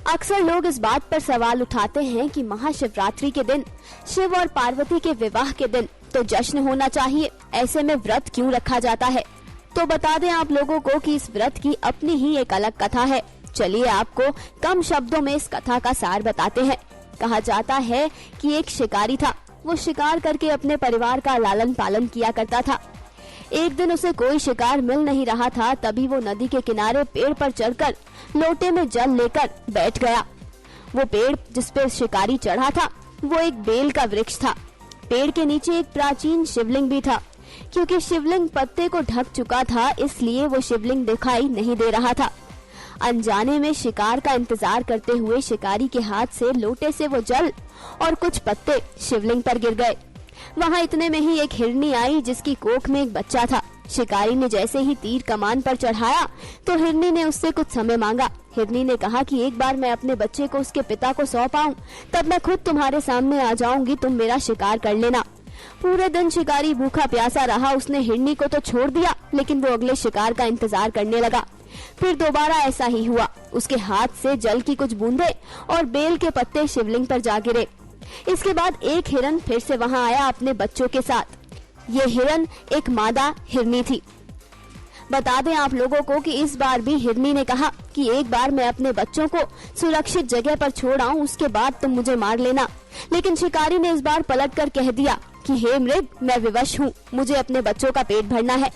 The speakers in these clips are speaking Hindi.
अक्सर लोग इस बात पर सवाल उठाते हैं कि महाशिवरात्रि के दिन, शिव और पार्वती के विवाह के दिन तो जश्न होना चाहिए, ऐसे में व्रत क्यों रखा जाता है। तो बता दें आप लोगों को कि इस व्रत की अपनी ही एक अलग कथा है। चलिए आपको कम शब्दों में इस कथा का सार बताते हैं। कहा जाता है कि एक शिकारी था। वो शिकार करके अपने परिवार का लालन पालन किया करता था। एक दिन उसे कोई शिकार मिल नहीं रहा था, तभी वो नदी के किनारे पेड़ पर चढ़कर लोटे में जल लेकर बैठ गया। वो पेड़ जिस पर शिकारी चढ़ा था वो एक बेल का वृक्ष था। पेड़ के नीचे एक प्राचीन शिवलिंग भी था। क्योंकि शिवलिंग पत्ते को ढक चुका था, इसलिए वो शिवलिंग दिखाई नहीं दे रहा था। अनजाने में शिकार का इंतजार करते हुए शिकारी के हाथ से लोटे से वो जल और कुछ पत्ते शिवलिंग पर गिर गए। वहाँ इतने में ही एक हिरनी आई जिसकी कोख में एक बच्चा था। शिकारी ने जैसे ही तीर कमान पर चढ़ाया तो हिरनी ने उससे कुछ समय मांगा। हिरनी ने कहा कि एक बार मैं अपने बच्चे को उसके पिता को सौंपाऊं, तब मैं खुद तुम्हारे सामने आ जाऊंगी, तुम मेरा शिकार कर लेना। पूरे दिन शिकारी भूखा प्यासा रहा। उसने हिरनी को तो छोड़ दिया, लेकिन वो अगले शिकार का इंतजार करने लगा। फिर दोबारा ऐसा ही हुआ। उसके हाथ से जल की कुछ बूंदे और बेल के पत्ते शिवलिंग पर जा गिरे। इसके बाद एक हिरन फिर से वहां आया अपने बच्चों के साथ। ये हिरन एक मादा हिरनी थी। बता दें आप लोगों को कि इस बार भी हिरनी ने कहा कि एक बार मैं अपने बच्चों को सुरक्षित जगह पर छोड़ आऊं, उसके बाद तुम मुझे मार लेना। लेकिन शिकारी ने इस बार पलटकर कह दिया कि हे मृग, मैं विवश हूँ, मुझे अपने बच्चों का पेट भरना है।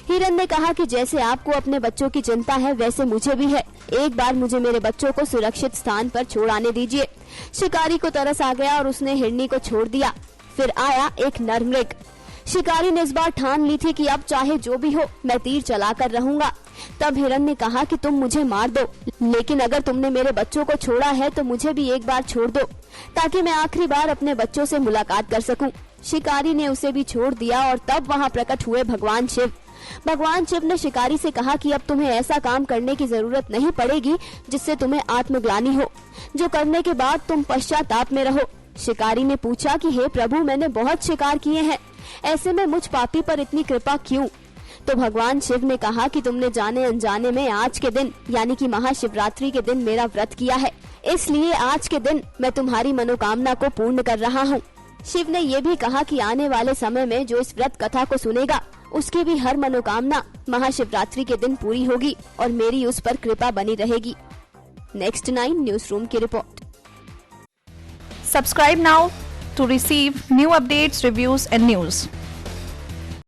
हिरन ने कहा कि जैसे आपको अपने बच्चों की चिंता है वैसे मुझे भी है, एक बार मुझे मेरे बच्चों को सुरक्षित स्थान पर छोड़ आने दीजिए। शिकारी को तरस आ गया और उसने हिरनी को छोड़ दिया। फिर आया एक नर मृग। शिकारी ने इस बार ठान ली थी कि अब चाहे जो भी हो मैं तीर चलाकर रहूंगा। तब हिरन ने कहा कि तुम मुझे मार दो, लेकिन अगर तुमने मेरे बच्चों को छोड़ा है तो मुझे भी एक बार छोड़ दो, ताकि मैं आखिरी बार अपने बच्चों से मुलाकात कर सकूं। शिकारी ने उसे भी छोड़ दिया और तब वहां प्रकट हुए भगवान शिव। भगवान शिव ने शिकारी से कहा कि अब तुम्हें ऐसा काम करने की जरूरत नहीं पड़ेगी जिससे तुम्हें आत्मग्लानि हो, जो करने के बाद तुम पश्चाताप में रहो। शिकारी ने पूछा कि हे प्रभु, मैंने बहुत शिकार किए हैं, ऐसे में मुझ पापी पर इतनी कृपा क्यों? तो भगवान शिव ने कहा कि तुमने जाने अनजाने में आज के दिन यानी कि महाशिवरात्रि के दिन मेरा व्रत किया है, इसलिए आज के दिन मैं तुम्हारी मनोकामना को पूर्ण कर रहा हूँ। शिव ने ये भी कहा कि आने वाले समय में जो इस व्रत कथा को सुनेगा उसकी भी हर मनोकामना महाशिवरात्रि के दिन पूरी होगी और मेरी उस पर कृपा बनी रहेगी। नेक्स्ट 9 न्यूज रूम की report. Subscribe now to receive new updates, reviews and news.